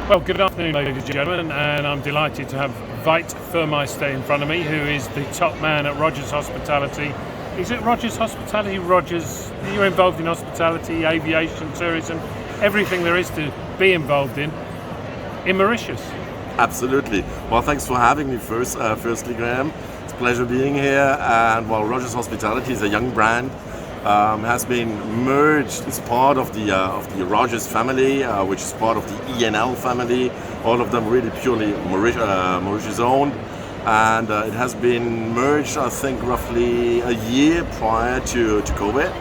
Well, good afternoon, ladies and gentlemen, and I'm delighted to have Veit Fuhrmeister in front of me, who is the top man at Rogers Hospitality. Is it Rogers Hospitality? Rogers, you're involved in hospitality, aviation, tourism, everything there is to be involved in Mauritius. Absolutely. Well, thanks for having me firstly, Graham. It's a pleasure being here. And well, Rogers Hospitality is a young brand. Has been merged as part of the Rogers family, which is part of the ENL family. All of them really purely Mauritius owned, and it has been merged, I think, roughly a year prior to COVID.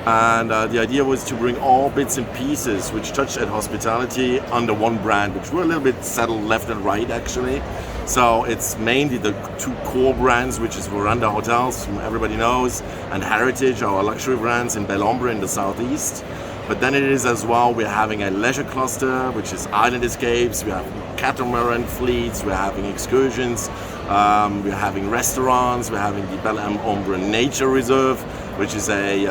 And the idea was to bring all bits and pieces which touch at hospitality under one brand, which were a little bit settled left and right actually. So it's mainly the two core brands, which is Veranda Hotels, whom everybody knows, and Heritage, our luxury brands in Belombre in the southeast. But then it is as well, we're having a leisure cluster, which is island escapes, we have catamaran fleets, we're having excursions, we're having restaurants, we're having the Belombre Nature Reserve, which is a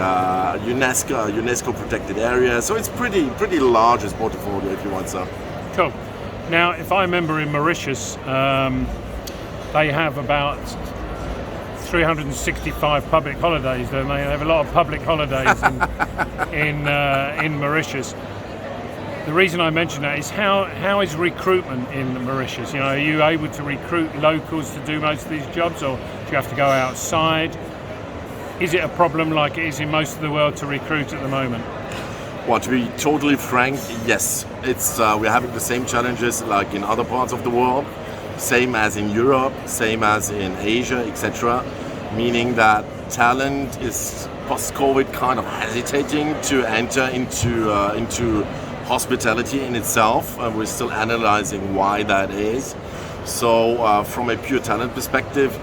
UNESCO protected area. So it's pretty large as portfolio, if you want so. Cool. Now, if I remember in Mauritius, they have about 365 public holidays, don't they? They have a lot of public holidays in Mauritius. The reason I mention that is how is recruitment in Mauritius? You know, are you able to recruit locals to do most of these jobs, or do you have to go outside? Is it a problem like it is in most of the world to recruit at the moment? Well, to be totally frank, yes. It's we're having the same challenges like in other parts of the world, same as in Europe, same as in Asia, etc. Meaning that talent is post-COVID kind of hesitating to enter into hospitality in itself, and we're still analyzing why that is. So, from a pure talent perspective,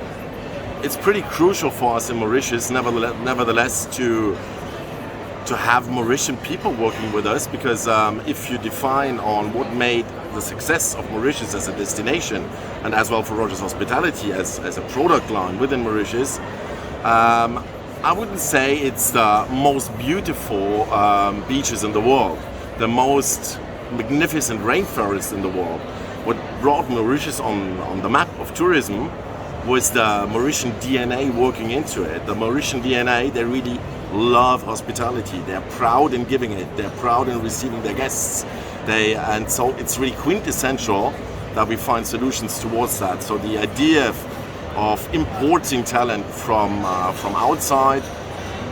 it's pretty crucial for us in Mauritius, nevertheless, to have Mauritian people working with us, because if you define on what made the success of Mauritius as a destination, and as well for Rogers Hospitality as a product line within Mauritius, I wouldn't say it's the most beautiful beaches in the world, the most magnificent rainforests in the world. What brought Mauritius on the map of tourism was the Mauritian DNA working into it. The Mauritian DNA, they really love hospitality. They're proud in giving it. They're proud in receiving their guests. And so it's really quintessential that we find solutions towards that. So the idea of importing talent from outside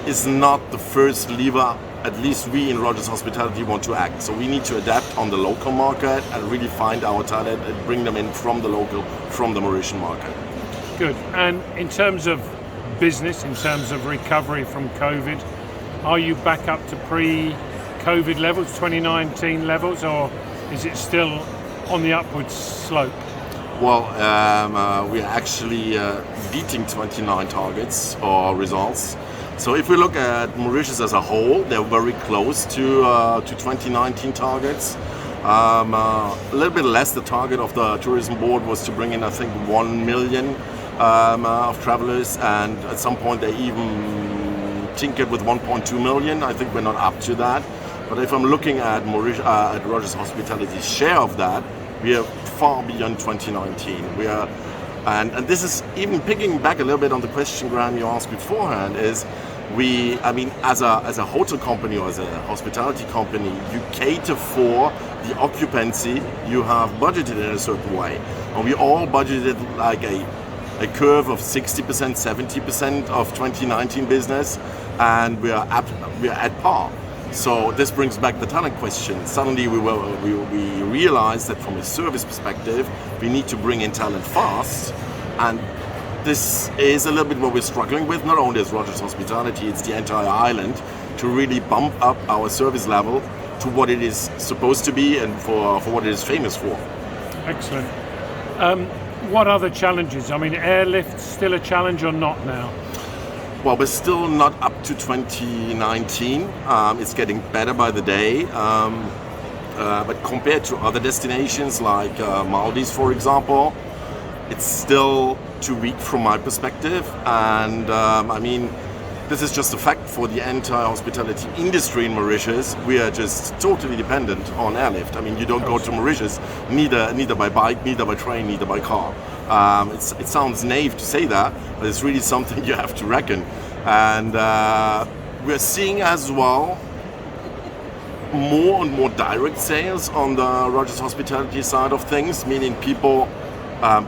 is not the first lever, at least we in Rogers Hospitality want to act. So we need to adapt on the local market and really find our talent and bring them in from the Mauritian market. Good. And in terms of business, in terms of recovery from COVID, are you back up to pre-COVID levels, 2019 levels, or is it still on the upward slope? Well, we're actually beating 29 targets or results. So if we look at Mauritius as a whole, they're very close to 2019 targets. A little bit less. The target of the tourism board was to bring in, I think, 1 million of travelers, and at some point they even tinkered with 1.2 million. I think we're not up to that. But if I'm looking at at Rogers Hospitality's share of that, we are far beyond 2019. And this is even picking back a little bit on the question, Graham, you asked beforehand, is as a hotel company or as a hospitality company, you cater for the occupancy you have budgeted in a certain way. And we all budgeted like a curve of 60%, 70% of 2019 business, and we are at par. So this brings back the talent question. Suddenly we realized that from a service perspective, we need to bring in talent fast, and this is a little bit what we're struggling with, not only as Rogers Hospitality, it's the entire island, to really bump up our service level to what it is supposed to be and for what it is famous for. Excellent. What other challenges? I mean, airlift still a challenge or not now? Well, we're still not up to 2019. It's getting better by the day. But compared to other destinations like Maldives, for example, it's still too weak from my perspective. And this is just a fact for the entire hospitality industry in Mauritius. We are just totally dependent on airlift. I mean, you don't go to Mauritius neither by bike, neither by train, neither by car. It sounds naive to say that, but it's really something you have to reckon. And we're seeing as well more and more direct sales on the Rogers Hospitality side of things, meaning people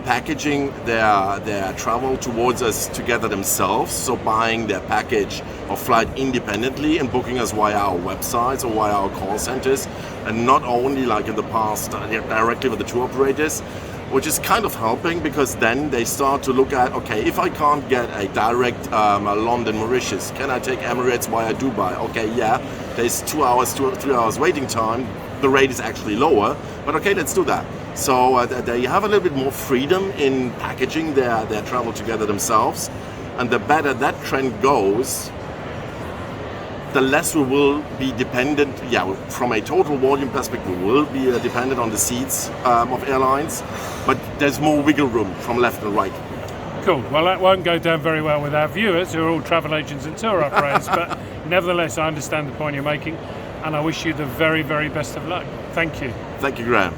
packaging their travel towards us together themselves, so buying their package or flight independently and booking us via our websites or via our call centers, and not only like in the past directly with the tour operators, which is kind of helping, because then they start to look at, okay, if I can't get a direct London Mauritius, can I take Emirates via Dubai? Okay, yeah, there's 2 hours, 3 hours waiting time, the rate is actually lower, but okay, let's do that. So they have a little bit more freedom in packaging their travel together themselves, and the better that trend goes, the less we will be dependent, from a total volume perspective, we will be dependent on the seats of airlines, but there's more wiggle room from left and right. Cool. Well, that won't go down very well with our viewers, who are all travel agents and tour operators, but nevertheless, I understand the point you're making, and I wish you the very, very best of luck. Thank you. Thank you, Graham.